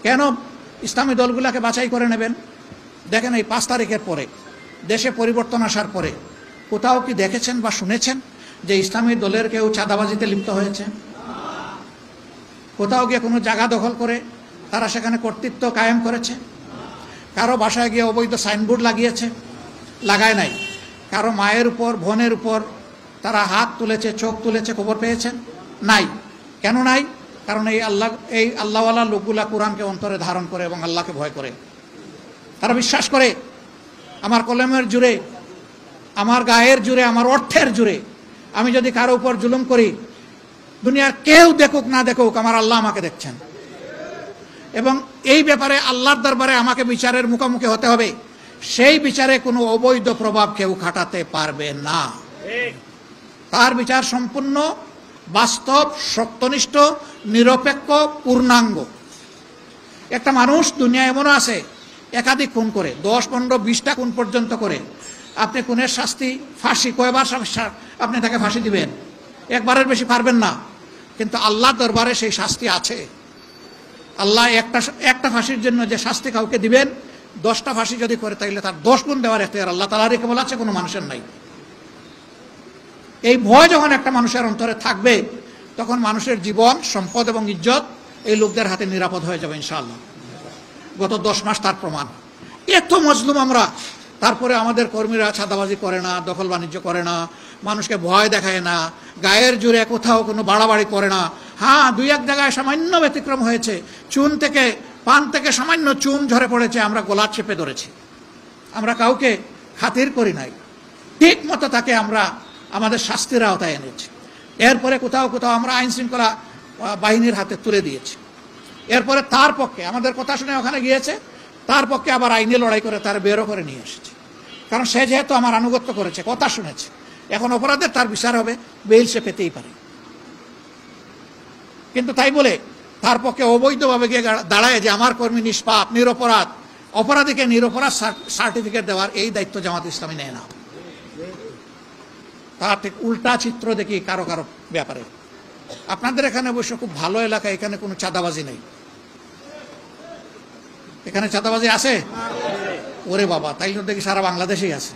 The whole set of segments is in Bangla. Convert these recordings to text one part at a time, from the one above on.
কেন ইসলামী দলগুলোকে বাছাই করে নেবেন? দেখেন, এই 5 তারিখের পরে দেশে পরিবর্তন আসার পরে কোথাও কি দেখেছেন বা শুনেছেন যে ইসলামী দলের কেউ চাঁদাবাজিতে লিপ্ত হয়েছে? কোথাও গিয়ে কোনো জায়গা দখল করে তারা সেখানে কর্তৃত্ব কায়েম করেছে? কারো বাসায় গিয়ে অবৈধ সাইনবোর্ড লাগিয়েছে? লাগায় নাই। কারো মায়ের উপর, বোনের উপর তারা হাত তুলেছে, চোখ তুলেছে, খবর পেয়েছেন? নাই। কেন নাই? কারণ এই আল্লাহওয়ালা লোকগুলা কোরআনকে অন্তরে ধারণ করে এবং আল্লাহকে ভয় করে। তারা বিশ্বাস করে আমার কলমের জুড়ে, আমার গায়ের জুড়ে, আমার অর্থের জুড়ে আমি যদি কারো উপর জুলুম করি, দুনিয়ার কেউ দেখুক না দেখুক, আমার আল্লাহ আমাকে দেখছেন এবং এই ব্যাপারে আল্লাহর দরবারে আমাকে বিচারের মুখোমুখি হতে হবে। সেই বিচারে কোনো অবৈধ প্রভাব কেউ খাটাতে পারবে না। তার বিচার সম্পূর্ণ বাস্তব, সত্যনিষ্ঠ, নিরপেক্ষ, পূর্ণাঙ্গ। একটা মানুষ দুনিয়া এমনও আছে একাধিক খুন করে, 10, 15, 20টা খুন পর্যন্ত করে। আপনি খুনের শাস্তি ফাঁসি, কয়বার আপনি তাকে ফাঁসি দিবেন? একবারের বেশি পারবেন না। কিন্তু আল্লাহর দরবারে সেই শাস্তি আছে। আল্লাহ একটা ফাঁসির জন্য যে শাস্তি কাউকে দিবেন, 10টা ফাঁসি যদি করে তাইলে তার 10 গুণ দেওয়ার এখতিয়ার আল্লাহ তাআলা রেখে বলা আছে, কোনো মানুষের নাই। এই ভয় যখন একটা মানুষের অন্তরে থাকবে, তখন মানুষের জীবন, সম্পদ এবং ইজ্জত এই লোকদের হাতে নিরাপদ হয়ে যাবে ইনশাআল্লাহ। গত 10 মাস তার প্রমাণ। এত মজলুম আমরা, তারপরে আমাদের কর্মীরা চাঁদাবাজি করে না, দখল বাণিজ্য করে না, মানুষকে ভয় দেখায় না, গায়ের জোরে কোথাও কোনো বাড়াবাড়ি করে না। হ্যাঁ, 2-1 জায়গায় সামান্য ব্যতিক্রম হয়েছে। পান থেকে সামান্য চুন ঝরে পড়েছে, আমরা গলা চেপে ধরেছি। আমরা কাউকে খাতির করি নাই, ঠিক মতো তাকে আমরা আমাদের শাস্তির আওতায় এনেছি। এরপরে কোথাও কোথাও আমরা আইন শৃঙ্খলা বাহিনীর হাতে তুলে দিয়েছি। এরপরে তার পক্ষে আমাদের কথা শুনে ওখানে গিয়েছে, তার পক্ষে আবার আইনি লড়াই করে তার বেরও করে নিয়ে এসেছে। কারণ সে যেহেতু আমার আনুগত্য করেছে, কথা শুনেছে, এখন অপরাধের তার বিচার হবে, বেইল সে পেতেই পারে। কিন্তু তাই বলে তার পক্ষে অবৈধভাবে গিয়ে দাঁড়ায় যে আমার কর্মী নিষ্পাপ, নিরপরাধ, অপরাধীকে নিরপরাধ সার্টিফিকেট দেওয়ার এই দায়িত্ব জামাত ইসলামী নেয় না। তার ঠিক উল্টা চিত্র দেখি কারো কারো ব্যাপারে। আপনাদের এখানে অবশ্য খুব ভালো এলাকা, এখানে কোনো চাঁদাবাজি নেই। এখানে চাঁদাবাজি আছে? ওরে বাবা, তাই তো দেখি সারা বাংলাদেশেই আছে।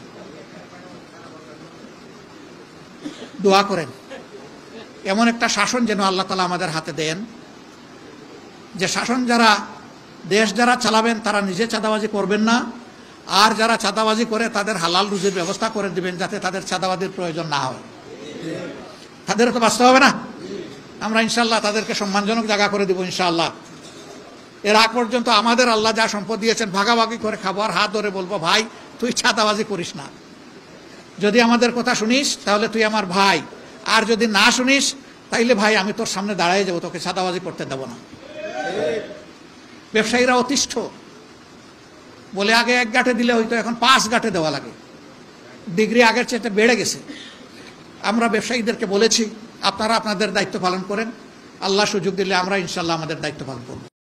দোয়া করেন এমন একটা শাসন যেন আল্লাহ তাআলা আমাদের হাতে দেন, যে শাসন দেশ যারা চালাবেন তারা নিজে চাঁদাবাজি করবেন না, আর যারা চাঁদাবাজি করে তাদের হালাল রুজির ব্যবস্থা করে দিবেন, যাতে তাদের চাঁদাবাজির প্রয়োজন না হয়। তাদেরও তো বাঁচতে হবে না? আমরা ইনশাআল্লাহ তাদেরকে সম্মানজনক জায়গা করে দিব ইনশাআল্লাহ। এর আগ পর্যন্ত আমাদের আল্লাহ যা সম্পদ দিয়েছেন ভাগাভাগি করে খাবো, আর হাত ধরে বলবো, ভাই তুই চাঁদাবাজি করিস না। যদি আমাদের কথা শুনিস তাহলে তুই আমার ভাই, আর যদি না শুনিস তাইলে ভাই আমি তোর সামনে দাঁড়ায় যাবো, তোকে চাঁদাবাজি করতে দেবো না। ব্যবসায়ীরা অতিষ্ঠ, বলে আগে 1 গাঁটে দিলে হয়তো এখন 5 গাঁটে দেওয়া লাগে। ডিগ্রি আগের চেয়ে বেড়ে গেছে। আমরা ব্যবসায়ীদেরকে বলেছি আপনারা আপনাদের দায়িত্ব পালন করেন, আল্লাহ সুযোগ দিলে আমরা ইনশাআল্লাহ আমাদের দায়িত্ব পালন করব।